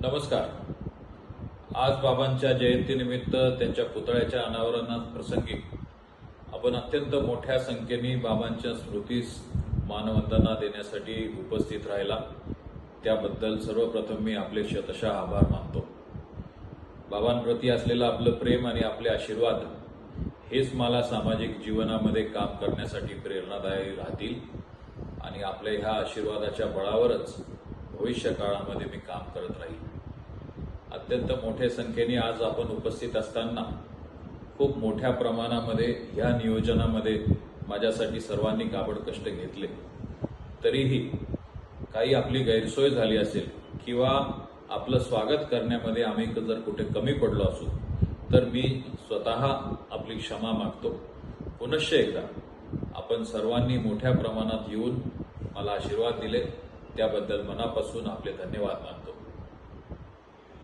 नमस्कार। आज बाबांच्या जयंतीनिमित्त त्यांच्या पुतळ्याच्या अनावरण प्रसंगी आपण अत्यंत मोठ्या संख्येने बाबांच्या स्मृतीस मानवंदना देण्यासाठी उपस्थित राहिला, त्याबद्दल सर्वप्रथम मी आपले शतशः आभार मानतो। बाबांप्रती असलेलं आपलं प्रेम आणि आपले आशीर्वाद हेच मला सामाजिक जीवनामध्ये काम करण्यासाठी प्रेरणादायी राहतील आणि आपल्या ह्या आशीर्वादाच्या बळावरच भविष्य काळामध्ये मी काम करत राहील। अत्यंत मोठ्या संख्येने आज आपण उपस्थित असताना खूप मोठ्या प्रमाणामध्ये ह्या नियोजनामध्ये माझ्यासाठी सर्वांनी काबड कष्ट घेतले, तरीही काही आपली गैरसोय झाली असेल किंवा आपलं स्वागत करण्यामध्ये आम्ही जर कुठे कमी पडलो असू तर मी स्वतः आपली क्षमा मागतो। पुनश्च एकदा आपण सर्वांनी मोठ्या प्रमाणात येऊन मला आशीर्वाद दिले त्याबद्दल मनापासून आपले धन्यवाद मानतो।